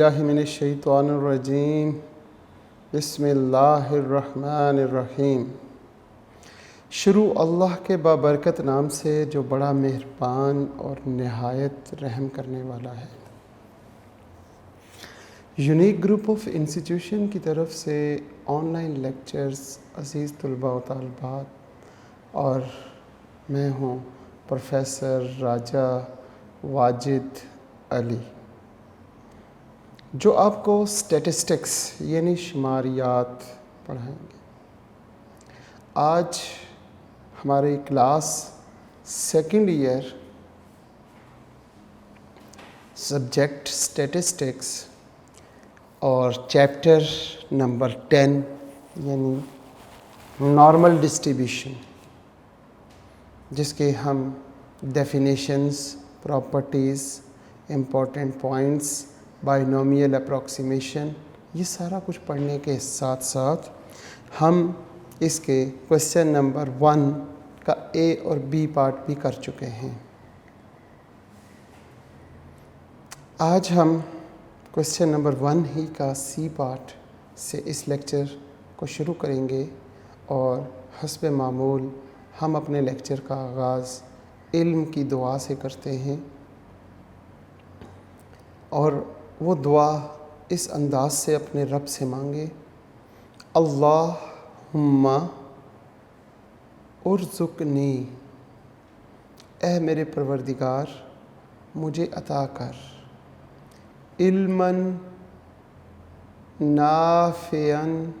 बिल्लाहि मिनश्शैतानिर्रजीम बिस्मिल्लाहिर्रहमानिर्रहीम। शुरू अल्लाह के बाबरकत नाम से जो बड़ा मेहरबान और नहायत रहम करने वाला है। यूनिक ग्रुप ऑफ इंस्टीट्यूशन की तरफ से ऑनलाइन लेक्चर्स अज़ीज़ तलबा व तालिबात, और मैं हूँ प्रोफेसर राजा वाजिद अली, जो आपको स्टैटिस्टिक्स यानी शुमारियात पढ़ाएंगे। आज हमारी class second year subject statistics और चैप्टर नंबर 10 यानी नॉर्मल डिस्ट्रीब्यूशन, जिसके हम definitions, properties, important points, binomial approximation, ये सारा कुछ पढ़ने के साथ साथ हम इसके क्वेश्चन नंबर 1 का ए और बी पार्ट भी कर चुके हैं। आज हम क्वेश्चन नंबर 1 ही का सी पार्ट से इस लेक्चर को शुरू करेंगे, और हस्ब मामूल हम अपने लेक्चर का आगाज़ इल्म की दुआ से करते हैं, और वो दुआ इस अंदाज से अपने रब से मांगे, अल्लाहुम्मा उर्ज़ुक़नी, ए मेरे परवरदिगार मुझे अता कर, इल्मन नाफ़िअन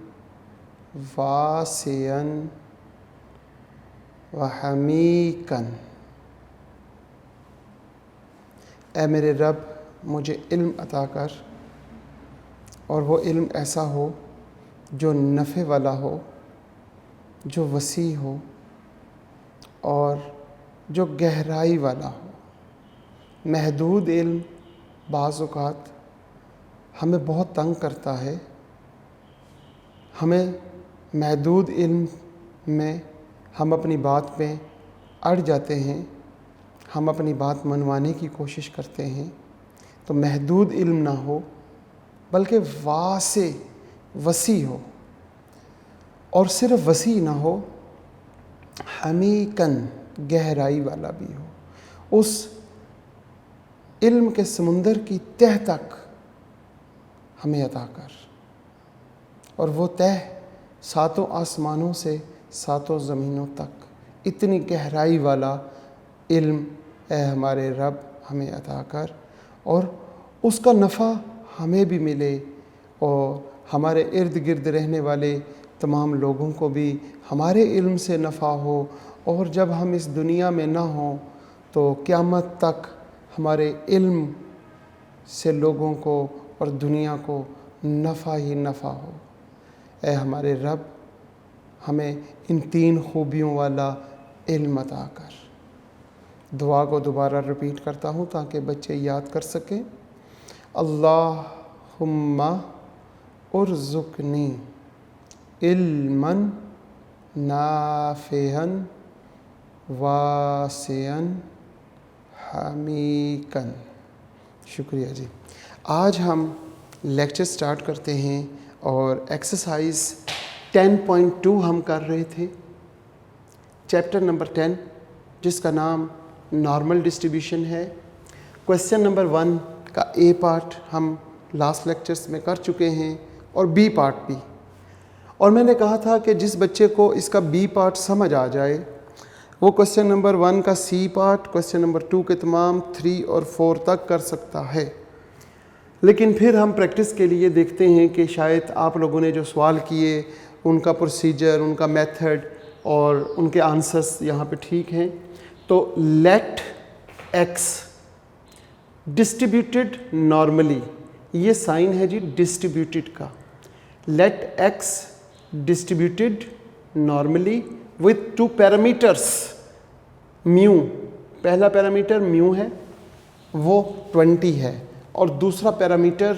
वासिअन व हमीकन। ए मेरे रब मुझे इल्म अता कर, और वो इल्म ऐसा हो जो नफ़े वाला हो, जो वसी हो और जो गहराई वाला हो। महदूद इल्म बाज़ औक़ात हमें बहुत तंग करता है। हमें महदूद इल्म में हम अपनी बात पे अड़ जाते हैं, हम अपनी बात मनवाने की कोशिश करते हैं। तो महदूद इल्म ना हो, बल्कि वसी हो, और सिर्फ वसी ना हो, हमीकन गहराई वाला भी हो। उस इल्म के समुंदर की तह तक हमें अता कर, और वो तह 7 आसमानों से 7 ज़मीनों तक, इतनी गहराई वाला इल्म है हमारे रब हमें अता कर, और उसका नफ़ा हमें भी मिले और हमारे इर्द गिर्द रहने वाले तमाम लोगों को भी हमारे इल्म से नफ़ा हो, और जब हम इस दुनिया में ना हों तो क़यामत तक हमारे इल्म से लोगों को और दुनिया को नफ़ा ही नफ़ा हो। ऐ हमारे रब हमें इन 3 खूबियों वाला इल्म अता कर। दुआ को दोबारा रिपीट करता हूँ ताकि बच्चे याद कर सकें। अल्लाहुम्मा उर्ज़ुक़नी इल्मन नाफ़िअन वासिअन हमीकन। शुक्रिया जी। आज हम लेक्चर स्टार्ट करते हैं, और एक्सरसाइज 10.2 हम कर रहे थे, चैप्टर नंबर 10, जिसका नाम नॉर्मल डिस्ट्रीब्यूशन है। क्वेश्चन नंबर 1 का ए पार्ट हम लास्ट लेक्चर्स में कर चुके हैं, और बी पार्ट भी। और मैंने कहा था कि जिस बच्चे को इसका बी पार्ट समझ आ जाए वो क्वेश्चन नंबर 1 का सी पार्ट, क्वेश्चन नंबर 2 के तमाम 3 और 4 तक कर सकता है। लेकिन फिर हम प्रैक्टिस के लिए देखते हैं कि शायद आप लोगों ने जो सवाल किए उनका प्रोसीजर, उनका मेथड और उनके आंसर्स यहाँ पे ठीक हैं। तो लेट एक्स डिस्ट्रीब्यूटेड नॉर्मली, ये साइन है जी डिस्ट्रीब्यूटेड का। Let X distributed normally with 2 parameters mu. पहला पैरामीटर म्यू है, वो 20 है, और दूसरा पैरामीटर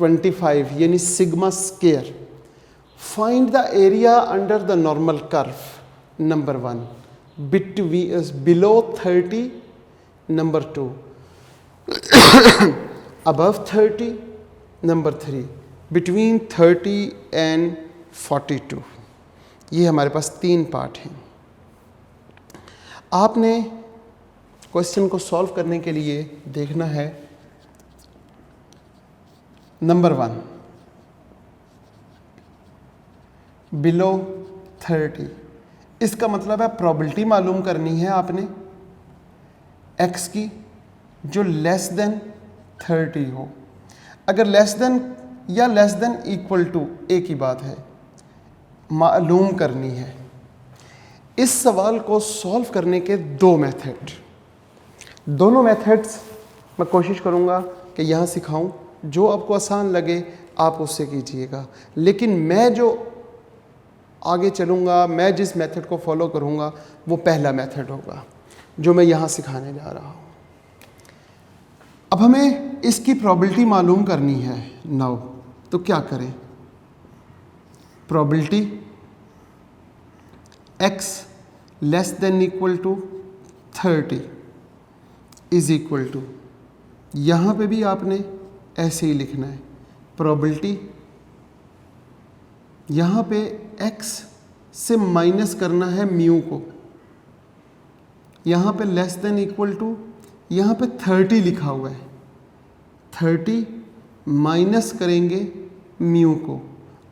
25 यानी sigma square. Find the area under the normal curve. Number 1 below 30, number 2 above 30, number 3 between 30 and 42। ये हमारे पास 3 पार्ट हैं। आपने क्वेश्चन को सॉल्व करने के लिए देखना है नंबर 1 बिलो 30। इसका मतलब है प्रोबेबिलिटी मालूम करनी है आपने x की जो लेस देन 30 हो। अगर लेस देन या लेस देन इक्वल टू एक ही बात है, मालूम करनी है। इस सवाल को सॉल्व करने के 2 मेथड, दोनों मेथड्स मैं कोशिश करूँगा कि यहाँ सिखाऊं। जो आपको आसान लगे आप उससे कीजिएगा, लेकिन मैं जो आगे चलूँगा, मैं जिस मेथड को फॉलो करूँगा वो पहला मेथड होगा जो मैं यहाँ सिखाने जा रहा हूँ। अब हमें इसकी प्रोबेबिलिटी मालूम करनी है नाउ, तो क्या करें? Probability x less than equal to 30 is equal to, यहाँ पे भी आपने ऐसे ही लिखना है। प्रोबेबिलिटी यहाँ पे x से माइनस करना है म्यू को, यहाँ पे लेस देन इक्वल टू, यहाँ पे 30 लिखा हुआ है, 30 माइनस करेंगे म्यू को।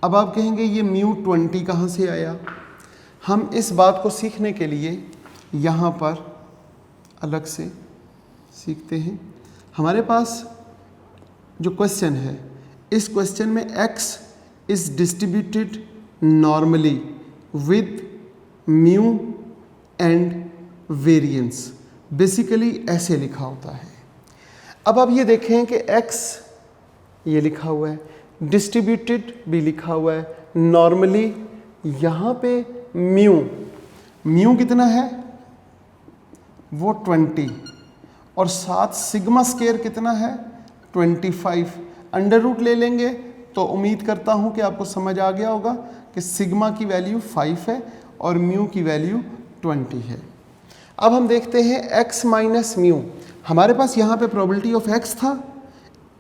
अब आप कहेंगे ये म्यू 20 कहाँ से आया? हम इस बात को सीखने के लिए यहाँ पर अलग से सीखते हैं। हमारे पास जो क्वेश्चन है, इस क्वेश्चन में x is distributed normally with mu and variance, basically ऐसे लिखा होता है। अब आप ये देखें कि x ये लिखा हुआ है, डिस्ट्रीब्यूटेड भी लिखा हुआ है, नॉर्मली यहाँ पे म्यू कितना है? वो 20, और साथ सिग्मा स्केयर कितना है? 25। अंडर रूट ले लेंगे तो उम्मीद करता हूँ कि आपको समझ आ गया होगा कि सिग्मा की वैल्यू 5 है और म्यू की वैल्यू 20 है। अब हम देखते हैं x माइनस म्यू। हमारे पास यहाँ पे प्रोबेबिलिटी ऑफ x था,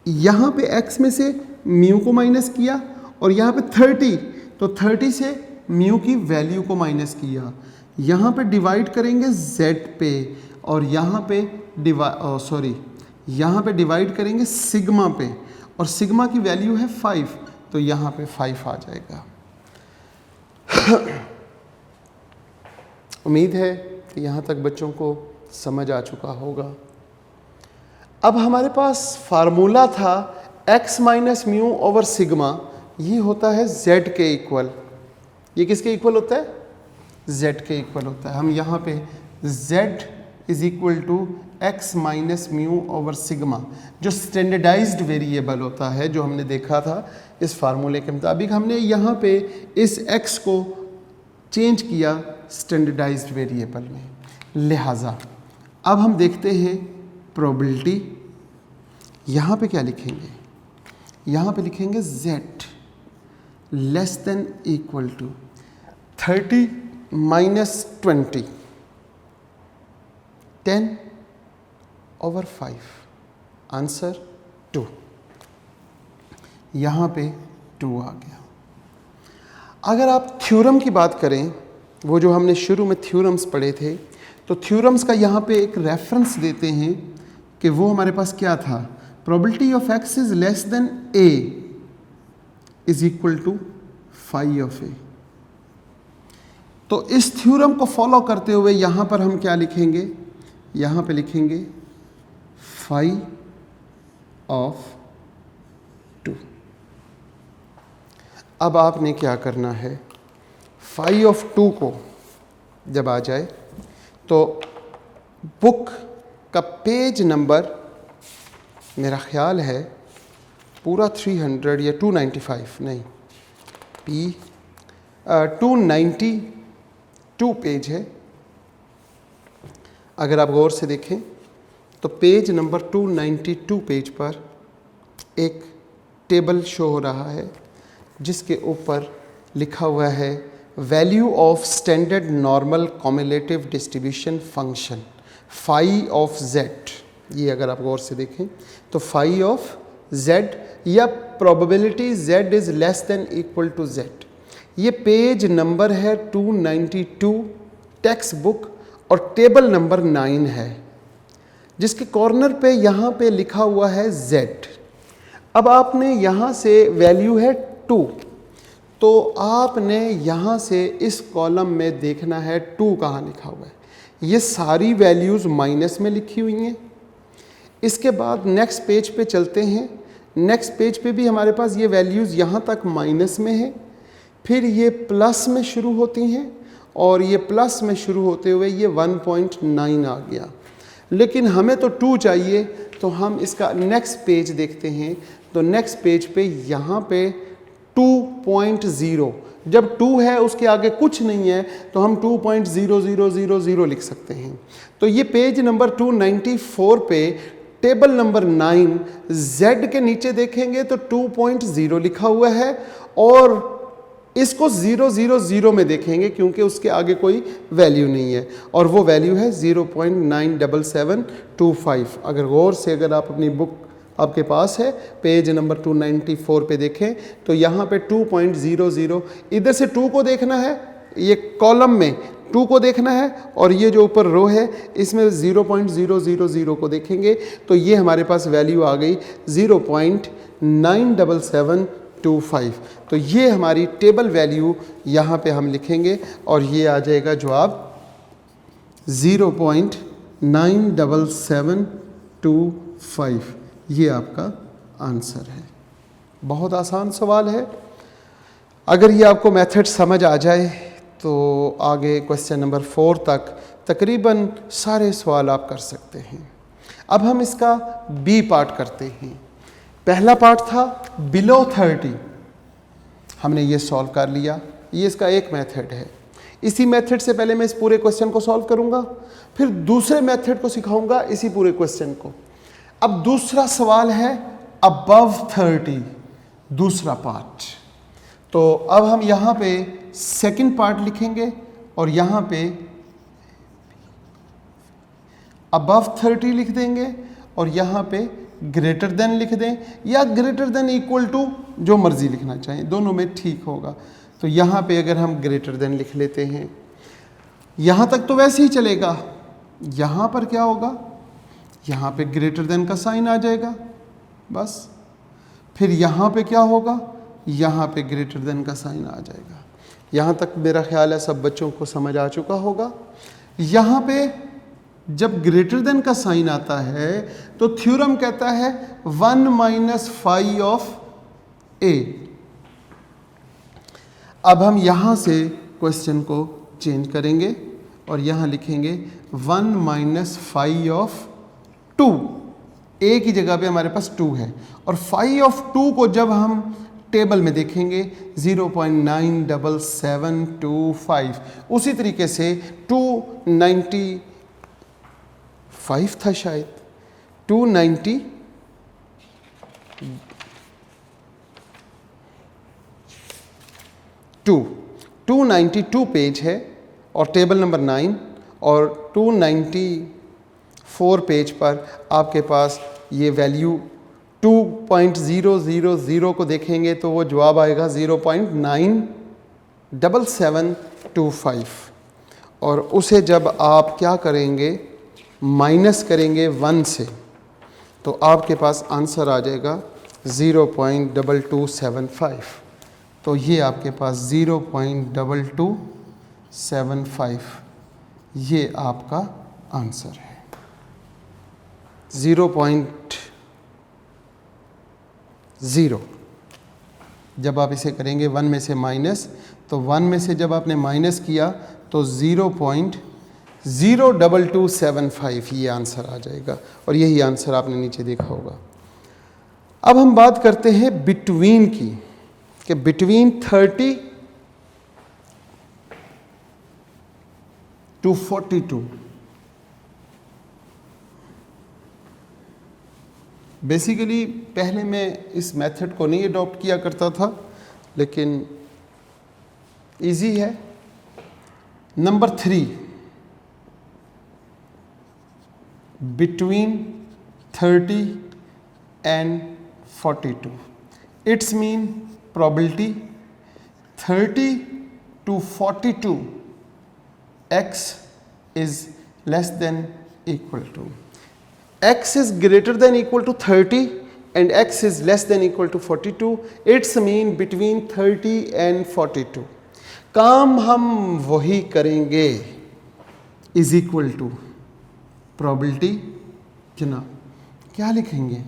यहाँ पे x में से म्यू को माइनस किया, और यहाँ पे 30, तो 30 से म्यू की वैल्यू को माइनस किया। यहाँ पे डिवाइड करेंगे z पे, और यहाँ पे यहाँ पे डिवाइड करेंगे सिग्मा पे, और सिग्मा की वैल्यू है 5, तो यहाँ पे 5 आ जाएगा। उम्मीद है कि यहाँ तक बच्चों को समझ आ चुका होगा। अब हमारे पास फार्मूला था x minus mu over sigma, ये होता है z के इक्वल। ये किसके इक्वल होता है? z के इक्वल होता है। हम यहाँ पे z is equal to x minus mu over sigma, जो स्टैंडर्डाइज्ड वेरिएबल होता है, जो हमने देखा था इस फार्मूले के मुताबिक, हमने यहाँ पे इस x को चेंज किया स्टैंडर्डाइज्ड वेरिएबल में। लिहाजा अब हम देखते हैं प्रोबेबिलिटी। यहाँ पे क्या लिखेंगे? यहाँ पे लिखेंगे z less than equal to 30 minus 20, 10 over 5, answer 2। यहाँ पे 2 आ गया। अगर आप थ्योरम की बात करें, वो जो हमने शुरू में थ्योरम्स पढ़े थे, तो थ्योरम्स का यहाँ पे एक रेफरेंस देते हैं कि वो हमारे पास क्या था? Probability of x is less than a is equal to phi of a। तो इस थ्योरम को फॉलो करते हुए यहाँ पर हम क्या लिखेंगे? यहाँ पे लिखेंगे फाई ऑफ 2। अब आपने क्या करना है? फाई ऑफ 2 को जब आ जाए तो बुक का पेज नंबर, मेरा ख्याल है पूरा 300 या 295 नहीं, 292 पेज है। अगर आप गौर से देखें तो पेज नंबर 292 पेज पर एक टेबल शो हो रहा है जिसके ऊपर लिखा हुआ है value of standard normal cumulative distribution function phi of z। ये अगर आप गौर से देखें तो फाई ऑफ z या probability z is less than equal to z। ये पेज नंबर है 292 टेक्स्ट बुक और टेबल नंबर 9 है, जिसके कॉर्नर पे यहाँ पे लिखा हुआ है z। अब आपने यहाँ से वैल्यू है 2, तो आपने यहाँ से इस कॉलम में देखना है 2 कहाँ लिखा हुआ है। ये सारी वैल्यूज़ माइनस में लिखी हुई हैं। इसके बाद नेक्स्ट पेज पे चलते हैं। नेक्स्ट पेज पे भी हमारे पास ये वैल्यूज़ यहाँ तक माइनस में है, फिर ये प्लस में शुरू होती हैं और ये प्लस में शुरू होते हुए ये 1.9 आ गया। लेकिन हमें तो 2 चाहिए, तो हम इसका नेक्स्ट पेज देखते हैं। तो नेक्स्ट पेज पे यहाँ पे 2.0, जब 2 है उसके आगे कुछ नहीं है तो हम 2.0000 लिख सकते हैं। तो ये पेज नंबर 294 पे टेबल नंबर 9 z के नीचे देखेंगे तो 2.0 लिखा हुआ है और इसको 000 में देखेंगे क्योंकि उसके आगे कोई वैल्यू नहीं है और वो वैल्यू है 0.97725। अगर गौर से अगर आप अपनी बुक आपके पास है पेज नंबर 294 पे देखें तो यहाँ पे 2.00, इधर से 2 को देखना है, ये कॉलम में 2 को देखना है और ये जो ऊपर रो है इसमें 0.000 को देखेंगे तो ये हमारे पास वैल्यू आ गई 0.97725। तो ये हमारी टेबल वैल्यू यहाँ पे हम लिखेंगे और ये आ जाएगा जवाब 0.97725। ये आपका आंसर है। बहुत आसान सवाल है। अगर ये आपको मेथड समझ आ जाए तो आगे क्वेश्चन नंबर 4 तक तकरीबन सारे सवाल आप कर सकते हैं। अब हम इसका बी पार्ट करते हैं। पहला पार्ट था बिलो 30, हमने ये सॉल्व कर लिया। ये इसका एक मेथड है। इसी मेथड से पहले मैं इस पूरे क्वेश्चन को सॉल्व करूंगा, फिर दूसरे मेथड को सिखाऊंगा इसी पूरे क्वेश्चन को। अब दूसरा सवाल है अबव 30, दूसरा पार्ट। तो अब हम यहाँ पे सेकंड पार्ट लिखेंगे और यहाँ पे अबव 30 लिख देंगे और यहाँ पे ग्रेटर देन लिख दें या ग्रेटर देन इक्वल टू, जो मर्जी लिखना चाहें, दोनों में ठीक होगा। तो यहाँ पे अगर हम ग्रेटर देन लिख लेते हैं, यहाँ तक तो वैसे ही चलेगा। यहाँ पर क्या होगा, यहाँ पे ग्रेटर देन का साइन आ जाएगा बस। फिर यहाँ पे क्या होगा, यहाँ पे ग्रेटर देन का साइन आ जाएगा। यहाँ तक मेरा ख्याल है सब बच्चों को समझ आ चुका होगा। यहाँ पे जब ग्रेटर देन का साइन आता है तो थ्योरम कहता है 1 - phi ऑफ a। अब हम यहाँ से क्वेश्चन को चेंज करेंगे और यहाँ लिखेंगे 1 - phi ऑफ 2। a की जगह पे हमारे पास 2 है और phi ऑफ 2 को जब हम टेबल में देखेंगे 0.97725। उसी तरीके से 295 था शायद, 292 पेज है और टेबल नंबर 9 और 294 पेज पर आपके पास ये वैल्यू 2.000 को देखेंगे तो वो जवाब आएगा 0.97725। और उसे जब आप क्या करेंगे, माइनस करेंगे 1 से, तो आपके पास आंसर आ जाएगा 0.2275। तो ये आपके पास 0.2275 ये आपका आंसर है। 0.0 जब आप इसे करेंगे 1 में से माइनस, तो 1 में से जब आपने माइनस किया तो 0.02275 ये आंसर आ जाएगा और यही आंसर आपने नीचे देखा होगा। अब हम बात करते हैं बिटवीन की, कि बिटवीन 30 to 42। बेसिकली पहले मैं इस मेथड को नहीं अडॉप्ट किया करता था, लेकिन इजी है। Number 3, between 30 and 42. Its mean probability 30 to 42 x is less than equal to, x is greater than equal to 30 and x is less than equal to 42. Its mean between 30 and 42. काम हम वही करेंगे is equal to probability जनाब क्या लिखेंगे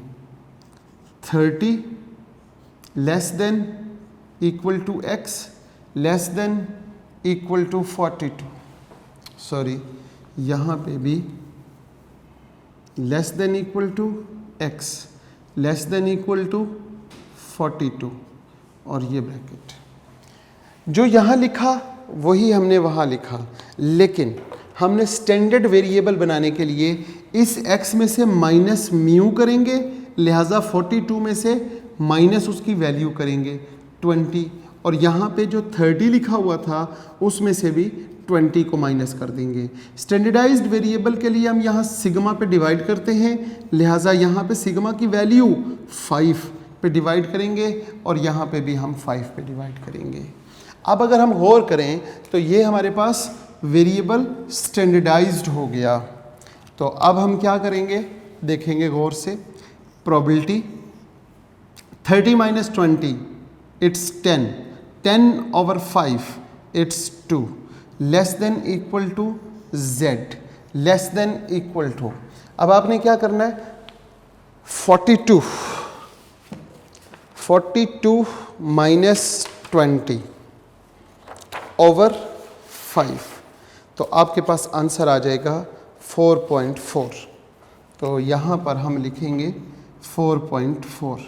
30 less than equal to x less than equal to 42. Sorry यहाँ पे भी less than equal to x less than equal to 42 और ये ब्रैकेट जो यहाँ लिखा वही हमने वहाँ लिखा, लेकिन हमने स्टैंडर्ड वेरिएबल बनाने के लिए इस x में से माइनस म्यू करेंगे, लिहाजा 42 में से माइनस उसकी वैल्यू करेंगे 20 और यहाँ पे जो 30 लिखा हुआ था उसमें से भी 20 को माइनस कर देंगे। स्टैंडर्डाइज्ड वेरिएबल के लिए हम यहाँ सिग्मा पे डिवाइड करते हैं, लिहाजा यहाँ पे सिग्मा की वैल्यू 5 पे डिवाइड करेंगे और यहाँ पे भी हम 5 पे डिवाइड करेंगे। अब अगर हम गौर करें तो ये हमारे पास वेरिएबल स्टैंडर्डाइज्ड हो गया। तो अब हम क्या करेंगे देखेंगे गौर से। Probability 30 minus 20 it's 10, 10 over 5 it's 2, less than equal to z, less than equal to, अब आपने क्या करना है 42 माइनस 20 ओवर 5, तो आपके पास आंसर आ जाएगा 4.4। तो यहाँ पर हम लिखेंगे 4.4।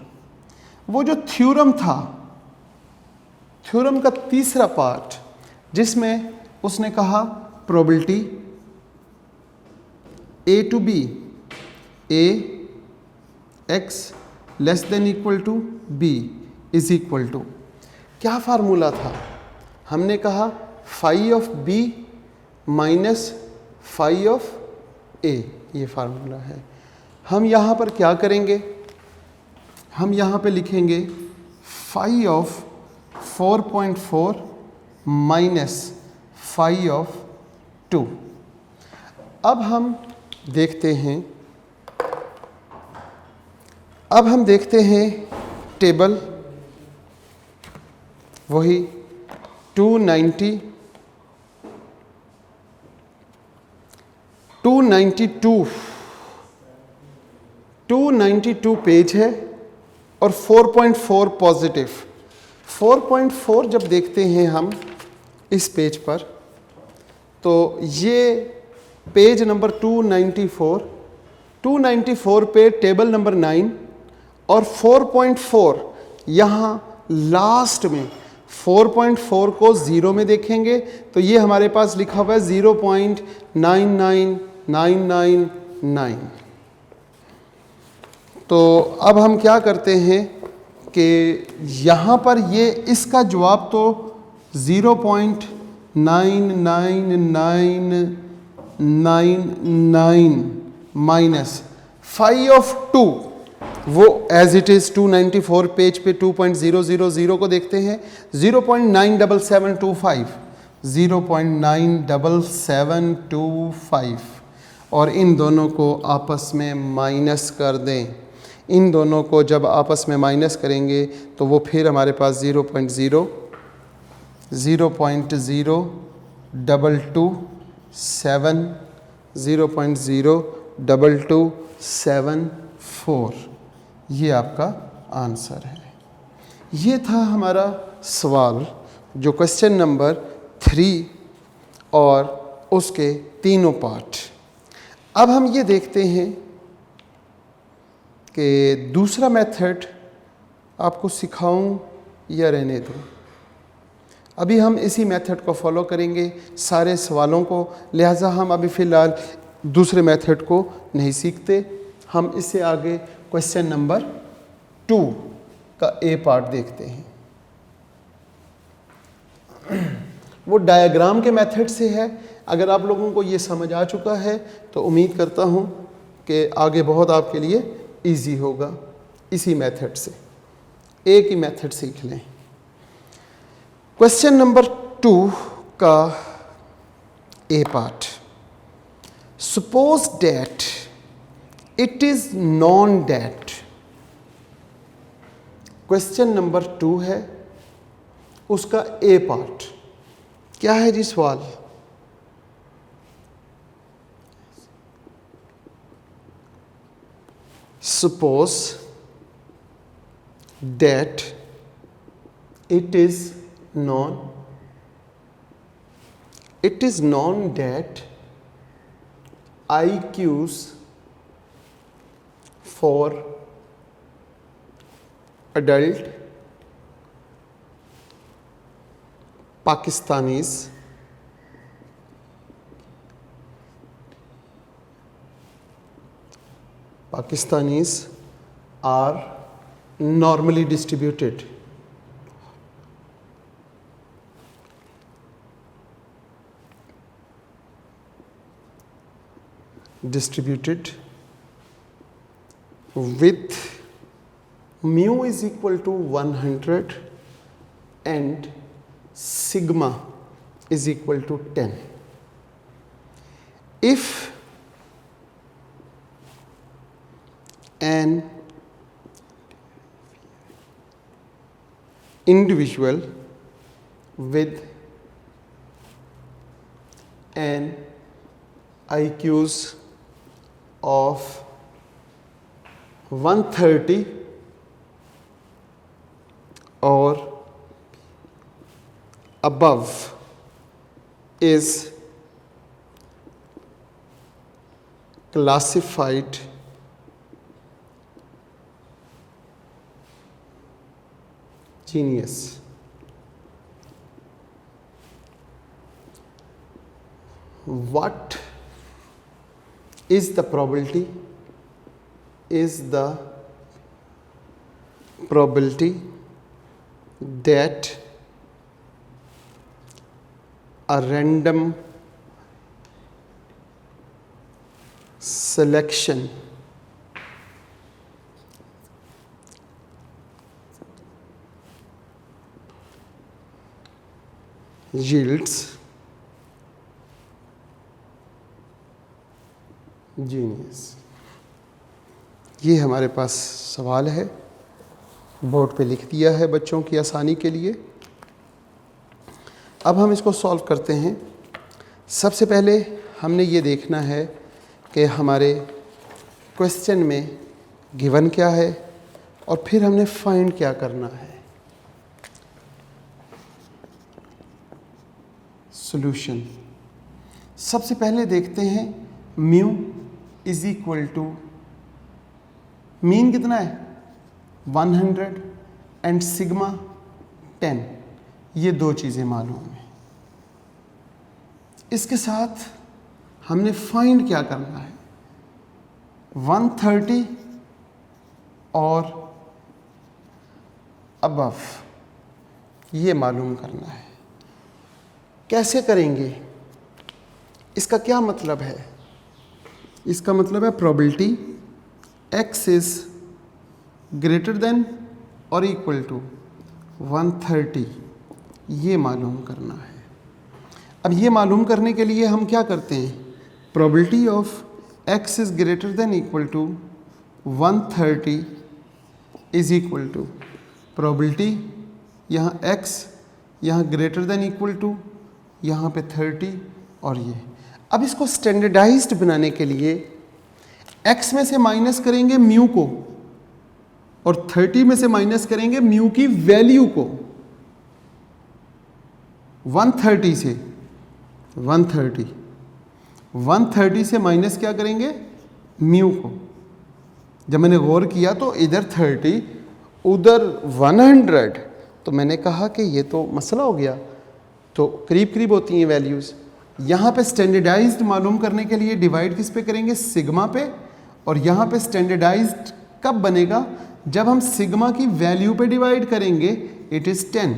वो जो थ्योरम था, थ्योरम का तीसरा पार्ट जिसमें उसने कहा probability a to b a x less than equal to b is equal to, क्या फार्मूला था? हमने कहा phi of b minus phi of a, ये फार्मूला है। हम यहाँ पर क्या करेंगे, हम यहाँ पे लिखेंगे phi of 4.4 minus phi of 2। अब हम देखते हैं टेबल, वही 292 पेज है और 4.4 पॉजिटिव। 4.4 जब देखते हैं हम इस पेज पर, तो ये पेज नंबर 294 पे टेबल नंबर 9 और 4.4 यहाँ लास्ट में 4.4 को 0 में देखेंगे तो ये हमारे पास लिखा हुआ है 0.99999। तो अब हम क्या करते हैं कि यहाँ पर ये इसका जवाब तो 0.99999 माइनस फाई ऑफ 2, वो एज इट इज़ 294 पेज पे 2.000 को देखते हैं 0.9725 और इन दोनों को आपस में माइनस कर दें। इन दोनों को जब आपस में माइनस करेंगे तो वो फिर हमारे पास 0.0227 ये आपका आंसर है। ये था हमारा सवाल जो क्वेश्चन नंबर 3 और उसके तीनों पार्ट। अब हम ये देखते हैं कि दूसरा मेथड आपको सिखाऊं या रहने दूं। अभी हम इसी मेथड को फॉलो करेंगे सारे सवालों को, लिहाजा हम अभी फ़िलहाल दूसरे मेथड को नहीं सीखते। हम इससे आगे क्वेश्चन नंबर 2 का ए पार्ट देखते हैं। वो डायग्राम के मेथड से है। अगर आप लोगों को ये समझ आ चुका है तो उम्मीद करता हूँ कि आगे बहुत आपके लिए इजी होगा। इसी मेथड से, एक ही मेथड सीख लें। क्वेश्चन नंबर 2 का A part, suppose that it is known that. Question number 2 है, उसका ए पार्ट क्या है जी सवाल? Suppose that it is known that IQs for adult Pakistanis are normally distributed. With mu is equal to 100 and sigma is equal to 10. If an individual with an IQs of 130 or above is classified genius. What is the probability? That a random selection yields genius? ये हमारे पास सवाल है, board पे लिख दिया है बच्चों की आसानी के लिए। अब हम इसको सॉल्व करते हैं। सबसे पहले हमने ये देखना है कि हमारे क्वेश्चन में गिवन क्या है और फिर हमने फाइंड क्या करना है। सॉल्यूशन सबसे पहले देखते हैं, mu is equal to, mean कितना है 100 एंड सिग्मा 10, ये दो चीज़ें मालूम है। इसके साथ हमने फाइंड क्या करना है, 130 और अबव, ये मालूम करना है। कैसे करेंगे, इसका क्या मतलब है? इसका मतलब है probability x is greater then और इक्वल टू 130, ये मालूम करना है। अब ये मालूम करने के लिए हम क्या करते हैं, probability of x is greater than equal to 130 is equal to probability, यहाँ x, यहाँ ग्रेटर देन इक्वल टू, यहाँ पे 30 और ये। अब इसको स्टैंडर्डाइज्ड बनाने के लिए x में से माइनस करेंगे म्यू को और 30 में से माइनस करेंगे म्यू की वैल्यू को। 130 से 130 से माइनस क्या करेंगे, म्यू को। जब मैंने गौर किया तो इधर 30 उधर 100, तो मैंने कहा कि ये तो मसला हो गया, तो करीब करीब होती हैं वैल्यूज़। यहाँ पे स्टैंडर्डाइज्ड मालूम करने के लिए डिवाइड किस पे करेंगे, सिग्मा पे, और यहाँ पे स्टैंडर्डाइज्ड कब बनेगा, जब हम सिग्मा की वैल्यू पे डिवाइड करेंगे, इट इज़ 10।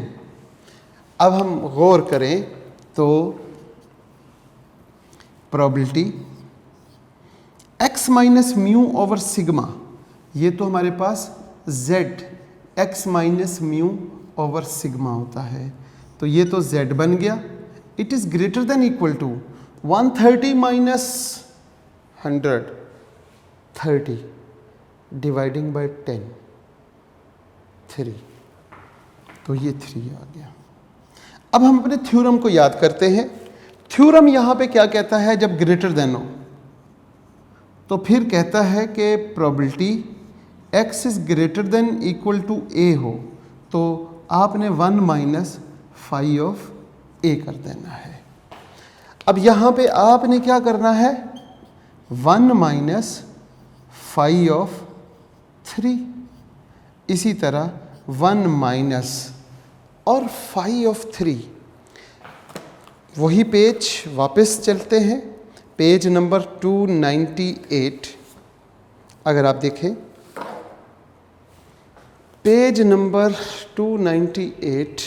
अब हम गौर करें तो probability x minus mu over sigma, ये तो हमारे पास z x minus mu over sigma होता है। तो ये तो z बन गया। It is greater than equal to 130 minus 100 30 dividing by 10 3। तो ये 3 आ गया। अब हम अपने थ्योरम को याद करते हैं। थ्योरम यहाँ पे क्या कहता है, जब ग्रेटर देन हो तो फिर कहता है कि probability x is greater than equal to a हो तो आपने 1 माइनस फाई ऑफ a कर देना है। अब यहाँ पे आपने क्या करना है, 1 माइनस फाई ऑफ 3, इसी तरह 1 माइनस और फाई ऑफ 3। वही पेज वापस चलते हैं, पेज नंबर 298। अगर आप देखें पेज नंबर 298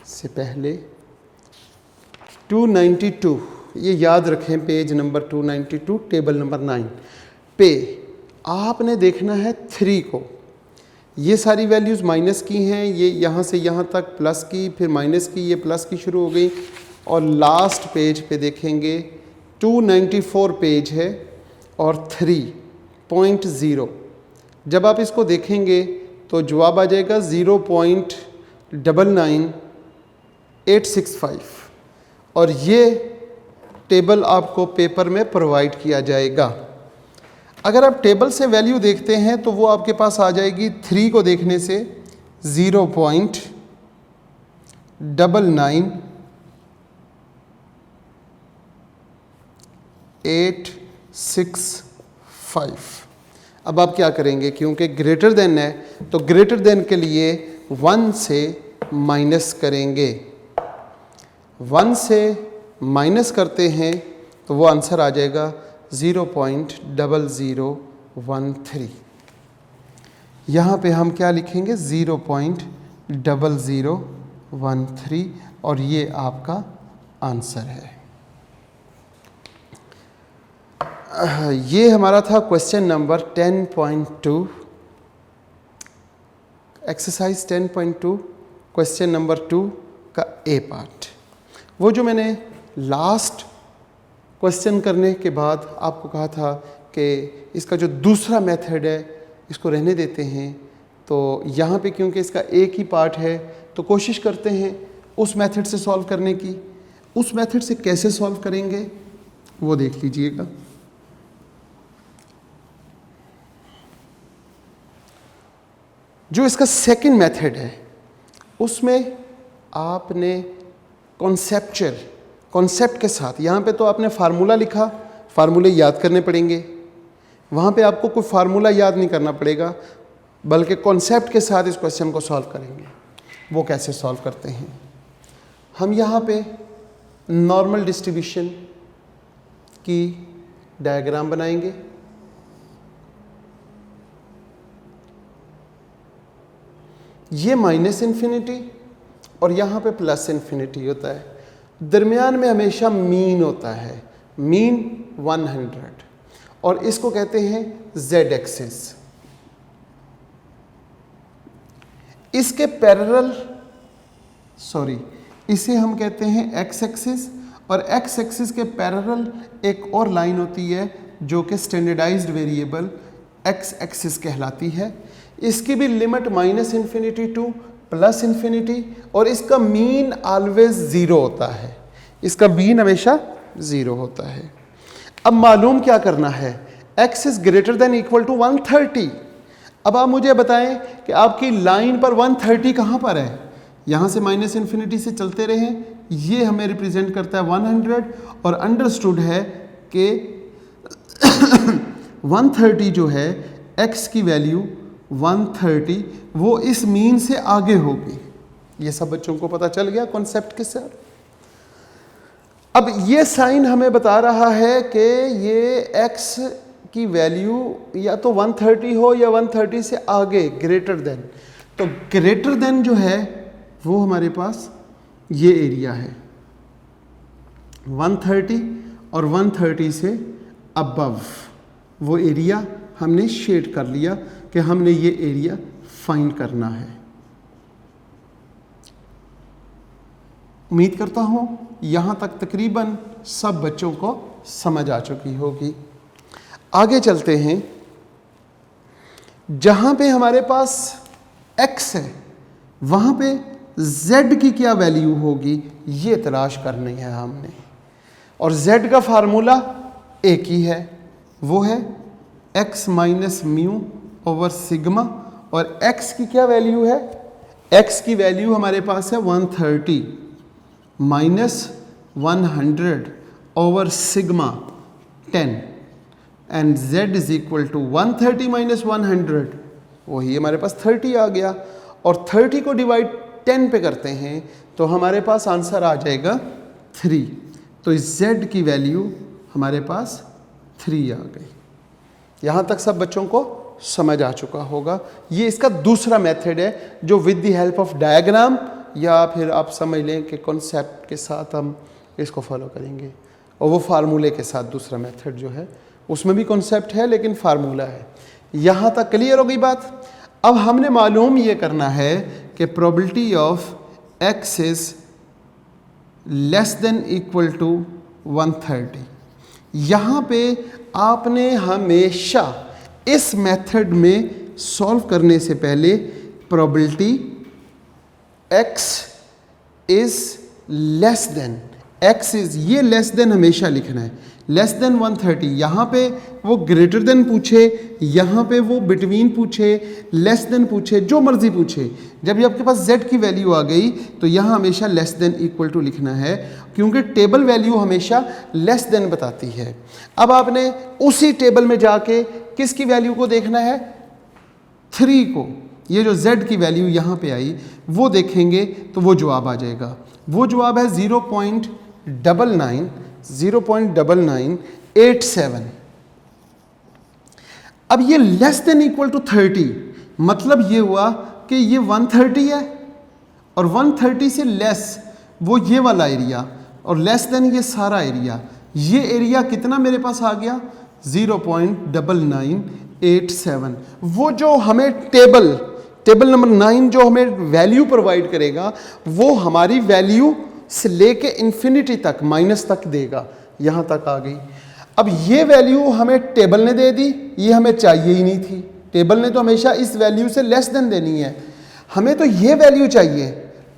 से पहले 292, ये याद रखें, पेज नंबर 292 टेबल नंबर 9 पे आपने देखना है 3 को। ये सारी वैल्यूज़ माइनस की हैं, ये यहाँ से यहाँ तक प्लस की, फिर माइनस की, ये प्लस की शुरू हो गई। और लास्ट पेज पे देखेंगे 294 पेज है और 3.0। जब आप इसको देखेंगे तो जवाब आ जाएगा 0.99865 और ये टेबल आपको पेपर में प्रोवाइड किया जाएगा। अगर आप टेबल से वैल्यू देखते हैं तो वो आपके पास आ जाएगी 3 को देखने से 0.99865। अब आप क्या करेंगे, क्योंकि ग्रेटर देन है तो ग्रेटर देन के लिए 1 से माइनस करेंगे। 1 से माइनस करते हैं तो वो आंसर आ जाएगा 0.0013। यहाँ पे हम क्या लिखेंगे, 0.0013 और ये आपका आंसर है। ये हमारा था question number 10.2, exercise 10.2 question number 2 का ए पार्ट। वो जो मैंने लास्ट क्वेश्चन करने के बाद आपको कहा था कि इसका जो दूसरा मेथड है इसको रहने देते हैं, तो यहाँ पे क्योंकि इसका एक ही पार्ट है तो कोशिश करते हैं उस मेथड से सॉल्व करने की। उस मेथड से कैसे सॉल्व करेंगे वो देख लीजिएगा। जो इसका सेकंड मेथड है उसमें आपने कॉन्सेप्ट के साथ, यहाँ पे तो आपने फार्मूला लिखा, फार्मूले याद करने पड़ेंगे। वहाँ पे आपको कोई फार्मूला याद नहीं करना पड़ेगा, बल्कि कॉन्सेप्ट के साथ इस क्वेश्चन को सॉल्व करेंगे। वो कैसे सॉल्व करते हैं, हम यहाँ पे नॉर्मल डिस्ट्रीब्यूशन की डायग्राम बनाएंगे। ये माइनस इन्फिनिटी और यहाँ पे प्लस इन्फिनिटी होता है। दरमियान में हमेशा मीन होता है, मीन 100, और इसको कहते हैं z एक्सिस। इसके पैरेलल, इसे हम कहते हैं x एक्सिस, और x एक्सिस के पैरेलल एक और लाइन होती है जो कि स्टैंडर्डाइज्ड वेरिएबल x एक्सिस कहलाती है। इसकी भी limit minus infinity two plus infinity, और इसका मीन ऑलवेज ज़ीरो होता है, इसका मीन हमेशा ज़ीरो होता है। अब मालूम क्या करना है, x is greater than equal to 130। अब आप मुझे बताएं कि आपकी लाइन पर 130 कहाँ पर है। यहाँ से माइनस इन्फिनिटी से चलते रहें, ये हमें रिप्रेजेंट करता है 100, और अंडरस्टूड है कि 130 जो है x की वैल्यू 130 वो इस मीन से आगे होगी। ये सब बच्चों को पता चल गया कॉन्सेप्ट के साथ। अब ये साइन हमें बता रहा है कि ये x की वैल्यू या तो 130 हो या 130 से आगे, ग्रेटर देन। तो ग्रेटर देन जो है वो हमारे पास ये एरिया है 130, और 130 से अबव वो एरिया हमने शेड कर लिया कि हमने ये एरिया फाइंड करना है। उम्मीद करता हूं यहां तक तकरीबन सब बच्चों को समझ आ चुकी होगी। आगे चलते हैं। जहां पे हमारे पास x है वहां पे z की क्या वैल्यू होगी ये तलाश करनी है हमने। और z का फार्मूला एक ही है, वो है x minus mu over sigma. और x की क्या वैल्यू है? x की वैल्यू हमारे पास है 130 minus 100 over sigma 10 and z is equal to 130 minus 100, वही हमारे पास 30 आ गया। और 30 को डिवाइड 10 पे करते हैं तो हमारे पास आंसर आ जाएगा 3। तो इस z की वैल्यू हमारे पास 3 आ गई। यहाँ तक सब बच्चों को समझ आ चुका होगा। ये इसका दूसरा मेथड है जो with the help of diagram या फिर आप समझ लें कि कॉन्सेप्ट के साथ हम इसको फॉलो करेंगे। और वो फार्मूले के साथ दूसरा मेथड जो है उसमें भी कॉन्सेप्ट है लेकिन फार्मूला है। यहाँ तक क्लियर हो गई बात। अब हमने मालूम ये करना है कि probability of x is less than equal to 130। यहाँ पे आपने हमेशा इस मेथड में सॉल्व करने से पहले probability x is less then, x is ये लेस देन हमेशा लिखना है, लेस देन 130। यहाँ पे वो ग्रेटर देन पूछे, यहाँ पे वो बिटवीन पूछे, लेस देन पूछे, जो मर्जी पूछे, जब भी आपके पास z की वैल्यू आ गई तो यहाँ हमेशा लेस देन इक्वल टू लिखना है, क्योंकि टेबल वैल्यू हमेशा लेस देन बताती है। अब आपने उसी टेबल में जाके किसकी वैल्यू को देखना है? 3 को। ये जो z की वैल्यू यहाँ पे आई वो देखेंगे तो वो जवाब आ जाएगा। वो जवाब है 0.9987। अब ये लेस देन इक्वल टू 30, मतलब ये हुआ कि ये 130 है और 130 से लेस वो ये वाला एरिया और लेस देन ये सारा एरिया। ये एरिया कितना मेरे पास आ गया? 0.9987। वो जो हमें टेबल नंबर 9 जो हमें वैल्यू प्रोवाइड करेगा वो हमारी वैल्यू से लेके इन्फिनिटी तक माइनस तक देगा। यहाँ तक आ गई। अब ये वैल्यू हमें टेबल ने दे दी, ये हमें चाहिए ही नहीं थी। टेबल ने तो हमेशा इस वैल्यू से लेस देन देनी है, हमें तो ये वैल्यू चाहिए।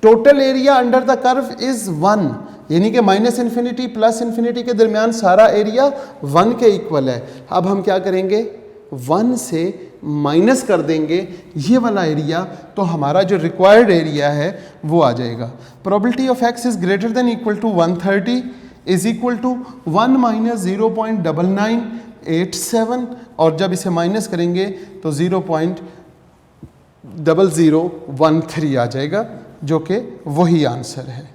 Total area under the curve is 1, यानी कि माइनस इन्फिनिटी प्लस इन्फिनिटी के दरमियान सारा एरिया 1 के इक्वल है। अब हम क्या करेंगे? 1 से माइनस कर देंगे ये वाला एरिया, तो हमारा जो रिक्वायर्ड एरिया है वो आ जाएगा। Probability of x is greater than equal to 130 is equal to 1 minus 0.9987, और जब इसे माइनस करेंगे तो 0.0013 आ जाएगा, जो कि वही आंसर है।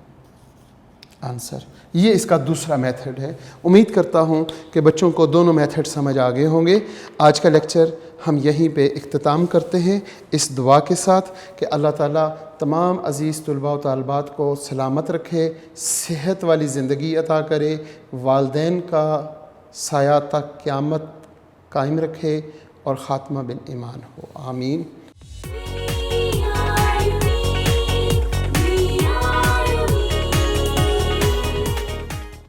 ये इसका दूसरा मेथड है। उम्मीद करता हूँ कि बच्चों को दोनों मेथड समझ आ गए होंगे। आज का लेक्चर हम यहीं पे इख्तिताम करते हैं इस दुआ के साथ कि अल्लाह ताला तमाम अज़ीज़ तलबा व तालिबात को सलामत रखे, सेहत वाली ज़िंदगी अता करे, वालदैन का साया तक क़यामत कायम रखे और ख़ात्मा बिल ईमान हो। आमीन।